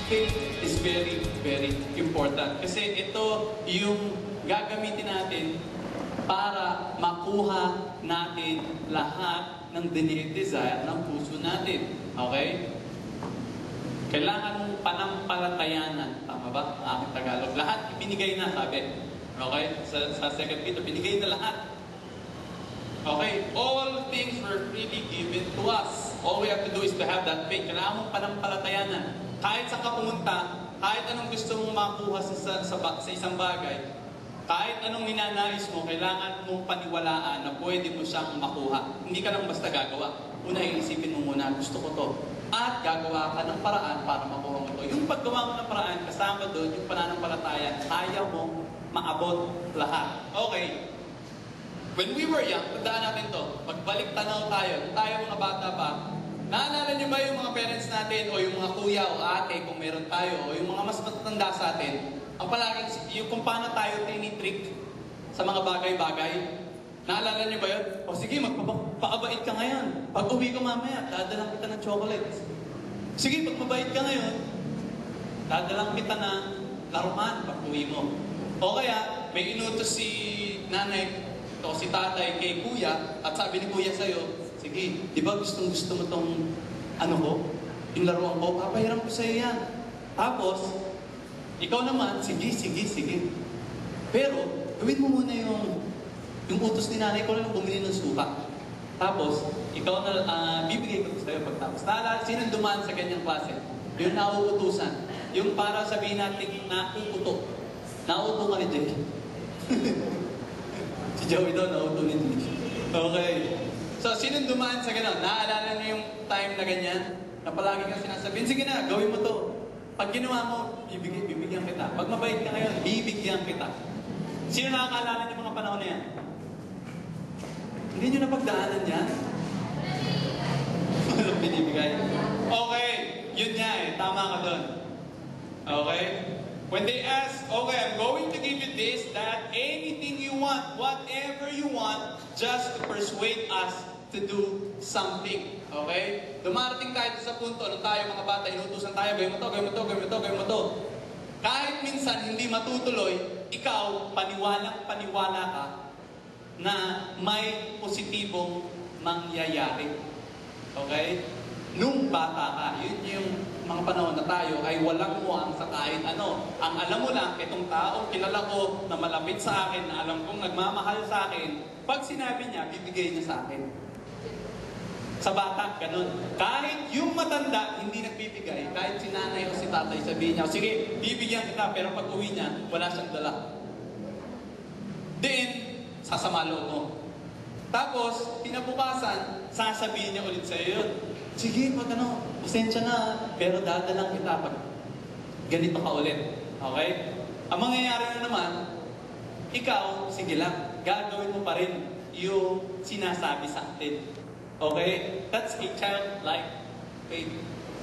faith is very, very important. Kasi ito yung gagamitin natin para makuha natin lahat ng dinidesire ng puso natin. Okay? Kailangan mong panampalatayanan. Tama ba? Ang aking Tagalog. Lahat ibinigay na, sabi. Okay? Sa 2 Peter, binigay na lahat. Okay? All things were freely given to us. All we have to do is to have that faith. Kailangan mong panampalatayanan. Kahit saan ka pumunta, kahit anong gusto mong makuha sa isang bagay, kahit anong ninanais mo, kailangan mong paniwalaan na pwede mo siyang makuha. Hindi ka lang basta gagawa. Una, iisipin mo muna, gusto ko to. At gagawa ka ng paraan para makuha mo to. Yung paggawa mo ng paraan, kasama doon, yung pananampalataya, kaya mo maabot lahat. Okay. When we were young, tandaan natin to, magbalik tanaw tayo, kung tayo mga bata pa, naalala niyo ba yung mga parents natin, o yung mga kuya o ate, kung meron tayo, o yung mga mas matatanda sa atin, ang palaging, yung kung paano tayo tinitrick sa mga bagay-bagay, naalala niyo ba yun? O sige, magpapakabait ka ngayon. Pag uwi ko mamaya, dadalang kita ng chocolates. Sige, pag mabait ka ngayon, dadalang kita ng laruan pag uwi mo. O kaya, may inutos si nanay, o si tatay kay kuya, at sabi ni kuya sa'yo, sige, di ba gusto mo tong ano ko? Yung laruan ko, papahiram ko sa'yo yan. Tapos, ikaw naman, sige. Pero, gawin mo muna yung utos ni nanay ko lang bumili ng suka. Tapos, ikaw na, bibigay ko sa'yo pagtapos. Naalala, sinong dumaan sa ganyang klase? Yung nauutusan. Yung para sabihin natin, nauuto. Nauuto ka ni Jay. Si Joey daw, nauuto ni Jay. Okay. So, sinong dumaan sa gano'n? Naalala niyo yung time na ganyan? Na palagi kang sinasabihin, sige na, gawin mo to. Pag ginawa mo, bibigyan kita. Pag mabait ka ngayon, bibigyan kita. Sino nakakaalala niyo mga panahon na yan? Hindi niyo napagdaanan yan? Walang binibigay. Okay, yun nga eh. Tama ka doon. Okay? When they ask, okay, I'm going to give you this, that, anything you want, whatever you want, just to persuade us to do something. Okay? Dumarating tayo sa punto, nung tayo mga bata, inutusan tayo, gawin mo to. Kahit minsan hindi matutuloy, ikaw, paniwala ka na may positibong mangyayari. Okay? Nung bata ka, yun yung mga panahon na tayo ay walang muwang sa kahit ano. Ang alam mo lang, itong taong kilala ko na malapit sa akin, na alam kong nagmamahal sa akin, pag sinabi niya, bibigay niya sa akin. Sa bata, ganun. Kahit yung matanda, hindi nagbibigay, kahit si nanay o si tatay, sabihin niya, sige, bibigyan kita, pero pag uwi niya, wala siyang dala. Then, sasama loob mo. Tapos, kinabukasan, sasabihin niya ulit sa'yo yun. Sige, pag ano, pasensya na, pero dadalang kita pag ganito ka ulit. Okay? Ang mangyayari na naman, ikaw, sige lang, gagawin mo pa rin yung sinasabi sa atin. Okay? That's a childlike faith.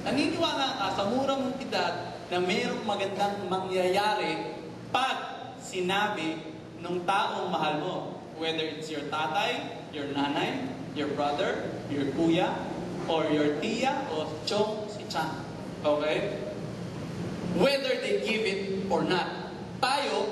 Naniniwala ka sa mura mong edad na mayroong magandang mangyayari pag sinabi ng taong mahal mo. Whether it's your tatay, your nanay, your brother, your kuya, or your tiya, o chong, si chan. Okay? Whether they give it or not. Tayo,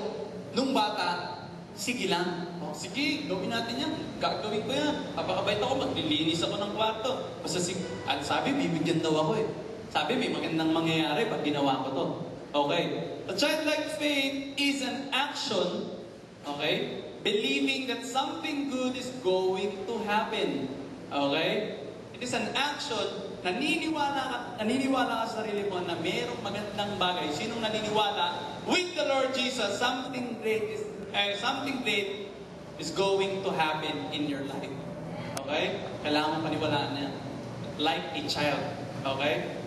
nung bata, sige lang. O, sige, gawin natin yan. Gagawin ko yan. Kapakabait ako, maglilinis ako ng kwarto. Basta at sabi, bibigyan daw ako eh. Sabi, may magandang mangyayari pag ginawa ko to. Okay? A childlike faith is an action, okay? Believing that something good is going to happen. Okay? It is an action, naniniwala ka sa sarili mo na mayroong magandang bagay. Sinong naniniwala? With the Lord Jesus, something great is going to happen in your life. Okay? Kailangan mong paniwalaan niya. Like a child. Okay?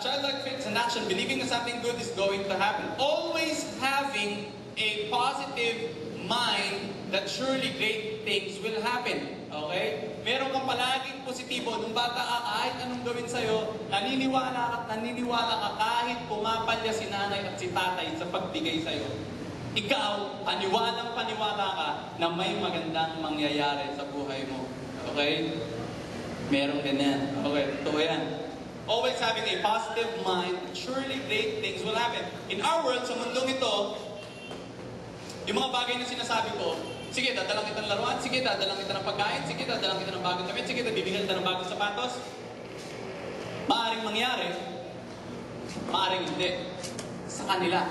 Childlike faith is an action, believing that something good is going to happen. Always having a positive mind that surely great things will happen. Okay? Meron kang palaging positibo. Nung bata ka, kahit anong gawin sa'yo, naniniwala ka kahit pumapalya si nanay at si tatay sa pagbigay sa'yo. Ikaw, paniwalang ka na may magandang mangyayari sa buhay mo. Okay? Meron ganyan. Okay, totoo yan. always having a positive mind, surely great things will happen. In our world, sa mundong ito, yung mga bagay na sinasabi ko, sige, dadalang kita ng laruan, sige, dadalang kita ng pagkain, sige, dadalang kita ng bagong damit, sige, bibigyan kita ng bagong sapatos. Maaring mangyari, maaring hindi. Sa kanila.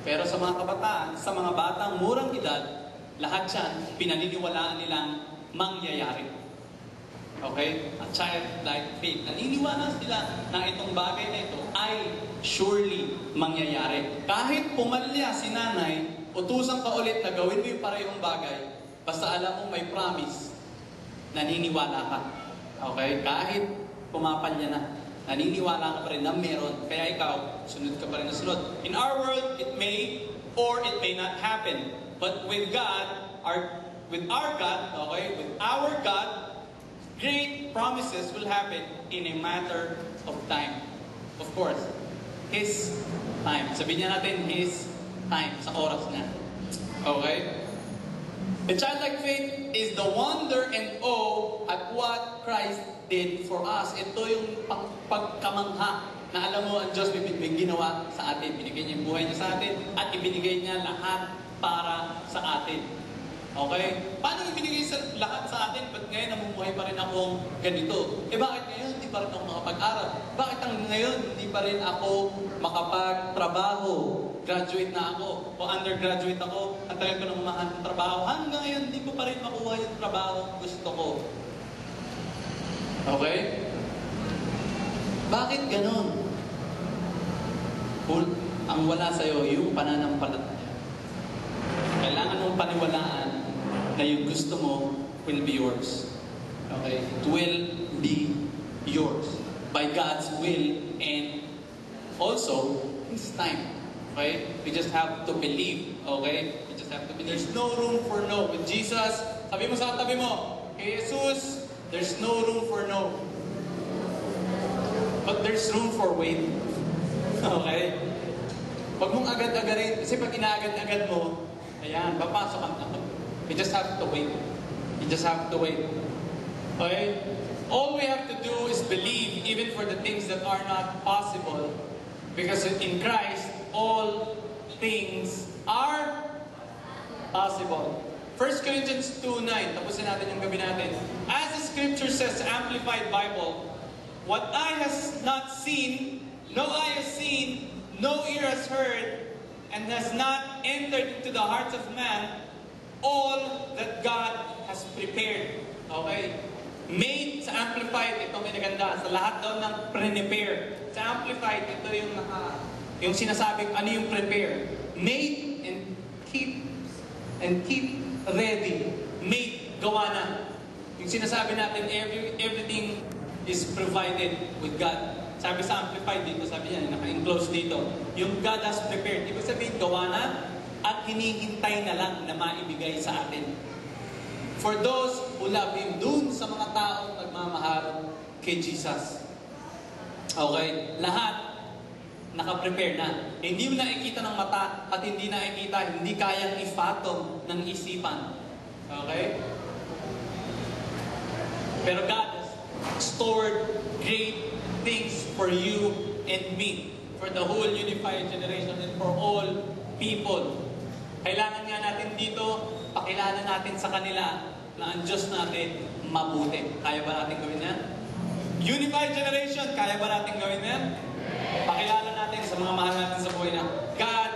Pero sa mga kabataan, sa mga batang murang edad, lahat yan, pinaniniwalaan nilang mangyayari. Okay? A childlike faith. Naniniwala sila na itong bagay na ito ay surely mangyayari. Kahit pumalya si nanay, utusan ka ulit na gawin mo yung parehong bagay, basta alam mo may promise, naniniwala ka. Okay? Kahit pumapalya na, naniniwala ka pa rin na meron, kaya ikaw, sunod ka pa rin na sunod. In our world, it may or it may not happen. But with God, with our God, great promises will happen in a matter of time. Of course, His time. Sabihin niya natin, His time, sa oras niya. Okay? The childlike faith is the wonder and awe at what Christ did for us. Ito yung pagkamangha na alam mo, ang Diyos may ginawa sa atin. Binigay niya yung buhay niya sa atin at ibinigay niya lahat para sa atin. Okay? Paano ibinigay lahat sa atin? Ba't ngayon namumuhay pa rin akong ganito? Bakit ngayon hindi pa rin ako makapag-aral? Bakit ngayon hindi pa rin ako makapagtrabaho? Graduate na ako o undergraduate ako, ang tagal ko nang umahan ng trabaho. Hanggang ngayon, hindi ko pa rin makuha yung trabaho gusto ko. Okay? Bakit ganon? Ang wala sa'yo, yung pananampalataya. Kailangan mong paniwalaan na yung gusto mo will be yours. Okay? It will be yours. By God's will and also His time. Okay? We just have to believe. Okay? We just have to believe. There's no room for no. With Jesus, sabi mo sa tabi mo, kay Jesus, there's no room for no. But there's room for wait. Okay? Huwag mong agad-agarin. Kasi pag inaagad-agad mo, ayan, papasok ang takot. You just have to wait. You just have to wait. Okay? All we have to do is believe even for the things that are not possible. Because in Christ, all things are possible. 1 Corinthians 2:9, tapusin natin yung gabi natin. As the scripture says, Amplified Bible, what eye has not seen, no eye has seen, no ear has heard, and has not entered into the hearts of man, all that God has prepared. Okay? Made sa Amplified, itong inaganda, sa lahat daw ng prepare. Sa Amplified, ito yung sinasabing ano yung prepare. Made and keep ready. Made, gawa na. Yung sinasabi natin, everything is provided with God. Sabi sa Amplified dito, sabi niya, naka-enclose dito, yung God has prepared. Ibig sabihin, gawa na at hinihintay na lang na maibigay sa atin. For those who love Him, dun sa mga taong nagmamahal kay Jesus. Okay? Lahat naka-prepare na. Hindi mo nakikita ng mata at hindi nakikita, hindi kayang ifatong ng isipan. Okay? Pero God has stored great things for you and me. For the whole unified generation and for all people. Kailangan nga natin dito, pakilala natin sa kanila na ang Diyos natin mabuti. Kaya ba natin gawin yan? Unified generation, kaya ba natin gawin yan? Pakilala natin sa mga mahal natin sa buhay na God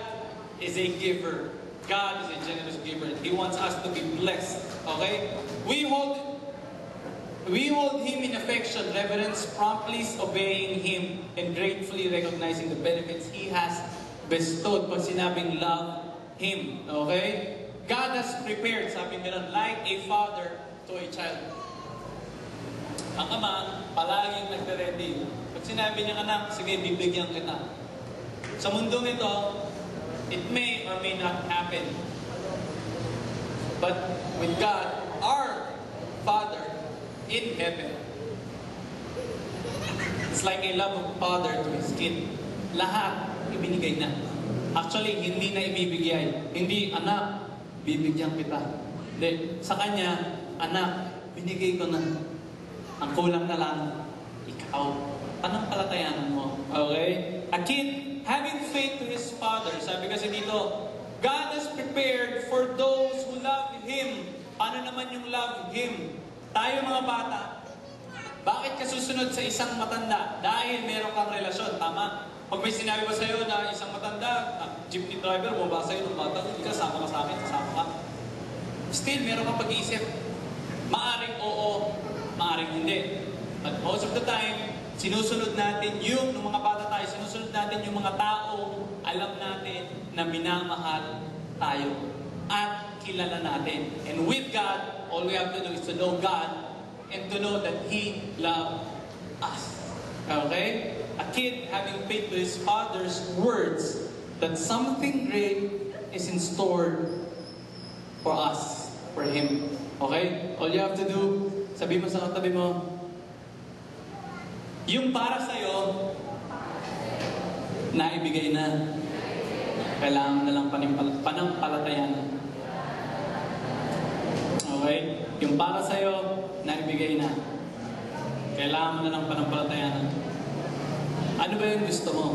is a giver. God is a generous giver. He wants us to be blessed. Okay? We hold Him in affection, reverence, promptly obeying Him, and gratefully recognizing the benefits He has bestowed. Pag sinabing love Him. Okay? God has prepared, sabi nila, like a father to a child. Ang ama, palaging nagre-ready. Pag sinabi niyang anak, sige, bibigyan kita. Sa mundong ito, it may or may not happen. But with God, our Father in heaven, it's like a love of father to his kid. Lahat, ibinigay na. Actually, hindi na ibibigay. Hindi, anak, bibigyan kita. Hindi, sa kanya, anak, binigay ko na. Ang kulang na lang, ikaw. panampalatayanan mo. Okay? A kid having faith to his father. Sabi kasi dito, God has prepared for those who love Him. Paano naman yung love Him? Tayo mga bata, bakit ka susunod sa isang matanda? Dahil meron kang relasyon, tama? Pag may sinabi ba sa'yo na isang matanda, jeepney driver, bumaba sa'yo ng bata, hindi ka, sama ka sa akin, kasama ka. Still, meron kang pag-iisip. Maaring oo, maaring hindi. But most of the time, sinusunod natin yung mga bata tayo, sinusunod natin yung mga tao, alam natin na minamahal tayo. At kilala natin. And with God, all we have to do is to know God and to know that He loves us. Okay? A kid having faith to his father's words that something great is in store for us, for him. Okay? All you have to do, sabi mo sa katabi mo, yung para sa'yo, naibigay na. Kailangan na lang panampalatayanan. Okay? Yung para sa'yo, naibigay na. Kailangan mo na lang panampalatayanan. Ano ba yung gusto mo?